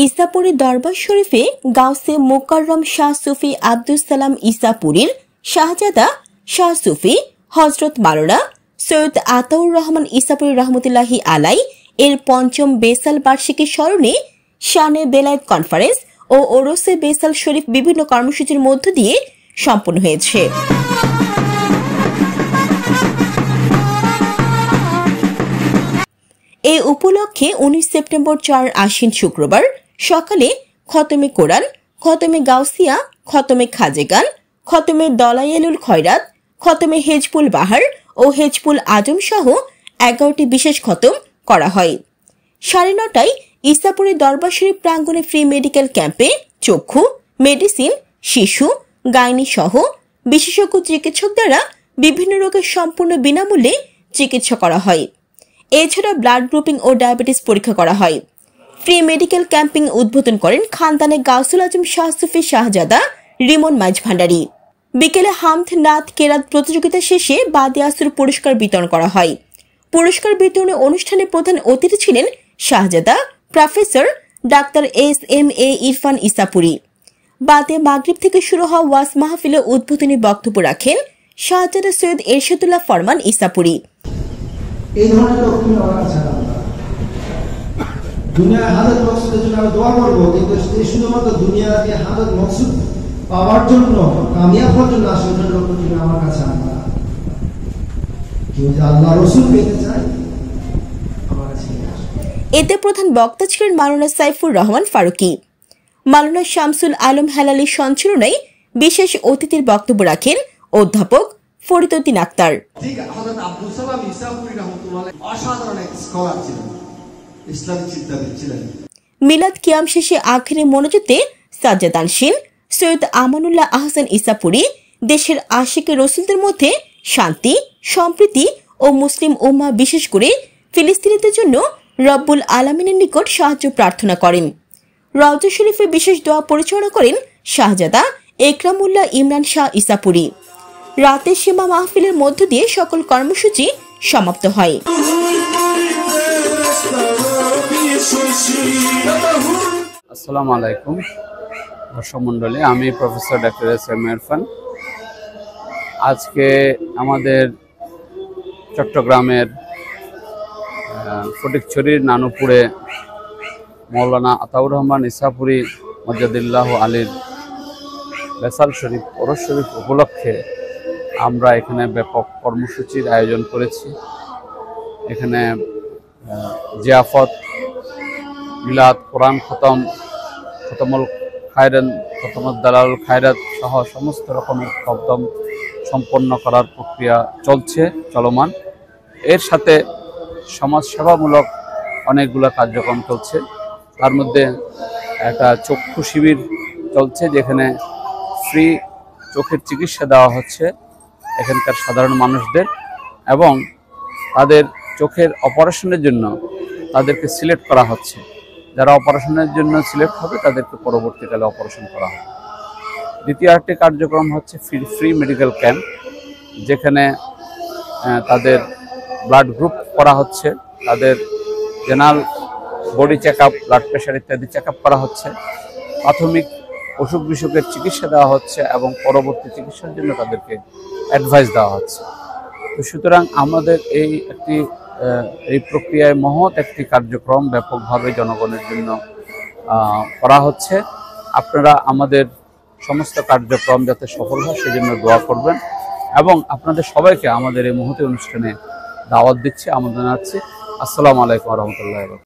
ইসাপুরী দরবার শরীফে গাউসে মোকাররম শাহ সুফি আব্দুস সালাম ইসাপুরীর শাহজাদা শাহ সুফি হজরত মাওলানা সৈয়দ আতাউর রহমান ইসাপুরী রহমতুল্লাহি আলাই এর পঞ্চম বেসাল বার্ষিকী স্মরণে শানে বেলায়েত কনফারেন্স ও ওরসে বেসাল শরীফ বিভিন্ন কর্মসূচির মধ্য দিয়ে সম্পন্ন হয়েছে। এই উপলক্ষে 19 সেপ্টেম্বর 4 আশ্বিন শুক্রবার সকালে খতমে কোরআন, খতমে গাউসিয়া, খতমে খাজেগান, খতমে দলায়েলুল খয়রাত, খতমে হেজবুল বাহার ও হেজবুল আজম সহ 11টি বিশেষ খতম করা হয়। 9:30টায় ইসাপুরী দরবার শরীফ প্রাঙ্গণে ফ্রি মেডিকেল ক্যাম্পে চক্ষু, মেডিসিন, শিশু, গাইনি সহ বিশেষজ্ঞ চিকিৎসক দ্বারা বিভিন্ন রোগের সম্পূর্ণ বিনামূল্যে চিকিৎসা করা হয়। এছাড়া ব্লাড গ্রুপিং ও ডায়াবেটিস পরীক্ষা করা হয়। ফ্রি মেডিকেল ক্যাম্পিং উদ্বোধন করেন খানদানে গাউসুল আজম শাহ সুফি শাহজাদা রিমন মাইজ ভান্ডারী। বিকেলে হামদ নাথ কেরাত প্রতিযোগিতা শেষে বাদে আসর পুরস্কার বিতরণ করা হয়। পুরস্কার বিতরণী অনুষ্ঠানে প্রধান অতিথি ছিলেন শাহজাদা প্রফেসর ডাক্তার SM.A. ইরফান ইসাপুরী। বাদে মাগরিব থেকে শুরু হওয়া ওয়াজ মাহফিলে উদ্বোধনী বক্তব্য রাখেন শাহজাদা সৈয়দ এরশাদুল্লাহ ফরমান ইসাপুরী। এই ধরনের লোক তুমি আমার কাছে আনবা। দুনিয়ার হাজার মকসুদের জন্য আমি দোয়া করবো, কিন্তু শুধুমাত্র দুনিয়াতে হাজার মকসুদ পাওয়ার জন্য, কামিয়াব হওয়ার জন্য আসলে লোক তুমি আমার কাছে আনবা। কেউ যে আল্লাহ রসুল পেতে চায় আমার কাছে। এতে প্রধান বক্তা ছিলেন মাওলানা সাইফুর রহমান ফারুকী। মাওলানা শামসুল আলম হেলালির সঞ্চালনায় বিশেষ অতিথির বক্তব্য রাখেন অধ্যাপক ফরিদউদ্দিন আক্তার। হযরত আব্দুস সালাম ইসাপুরী রাহমাতুল্লাহ অসাধারণ এক স্কলার ছিলেন, ইসলামিক চিন্তাবিদ ছিলেন। মিলাদ কিয়াম শেষে আখিরে মোনাজাতে সাজ্জাদ আনশিন সৈয়দ আমানুল্লাহ আহসান ইসাপুরী দেশের আশিকে রসুলদের মধ্যে শান্তি, সম্প্রীতি ও মুসলিম উম্মাহ বিশেষ করে ফিলিস্তিনিদের জন্য রব্বুল আলামিনের নিকট সাহায্য প্রার্থনা করেন। রওজা শরীফে বিশেষ দোয়া পরিচালনা করেন শাহজাদা একরামুল্লাহ ইমরান শাহ ইসাপুরী। রাতের সীমা মাহফিলের মধ্য দিয়ে সকল কর্মসূচি সমাপ্ত হয়। আসসালামু আলাইকুম দর্শক মণ্ডলী, আমি প্রফেসর ডাক্তার SM ইরফান। আজকে আমাদের চট্টগ্রামের ফটিকছড়ির নানুপুরে মৌলানা আতাউর রহমান ইসাপুরী মজ্জাদিল্লাহ আলীর বেসাল শরীফ ওরস শরীফ উপলক্ষে আমরা এখানে ব্যাপক কর্মসূচির আয়োজন করেছি। এখানে জিয়াফত, মিলাদ, কোরআন খতম, খতমুল খায়রান, খতমুল দালালুল খায়রাত সহ সমস্ত রকমের খতম সম্পন্ন করার প্রক্রিয়া চলমান। এর সাথে সমাজসেবামূলক অনেকগুলো কার্যক্রম চলছে। তার মধ্যে একটা চক্ষু শিবির চলছে, যেখানে ফ্রি চোখের চিকিৎসা দেওয়া হচ্ছে এখানকার সাধারণ মানুষদের, এবং তাদের চোখের অপারেশনের জন্য তাদেরকে সিলেক্ট করা হচ্ছে। যারা অপারেশনের জন্য সিলেক্ট হবে তাদেরকে পরবর্তীকালে অপারেশন করা হবে। দ্বিতীয় একটি কার্যক্রম হচ্ছে ফ্রি মেডিকেল ক্যাম্প, যেখানে তাদের ব্লাড গ্রুপ করা হচ্ছে, তাদের general body check up, blood pressure ইত্যাদি চেক আপ করা হচ্ছে, প্রাথমিক অসুখ বিসুখের চিকিৎসা দেওয়া হচ্ছে এবং পরবর্তী চিকিৎসার জন্য তাদেরকে অ্যাডভাইস দেওয়া হচ্ছে। তো সুতরাং আমাদের এই প্রক্রিয়ায় মহৎ একটি কার্যক্রম ব্যাপকভাবে জনগণের জন্য করা হচ্ছে। আপনারা আমাদের সমস্ত কার্যক্রম যাতে সফল হয় সেজন্য দোয়া করবেন, এবং আপনাদের সবাইকে আমাদের এই মুহূর্তে অনুষ্ঠানে দাওয়াত দিচ্ছি, আমন্ত্রণ জানাচ্ছি। আসসালামু আলাইকুম ওয়া রাহমাতুল্লাহি ওয়া বারাকাতুহু।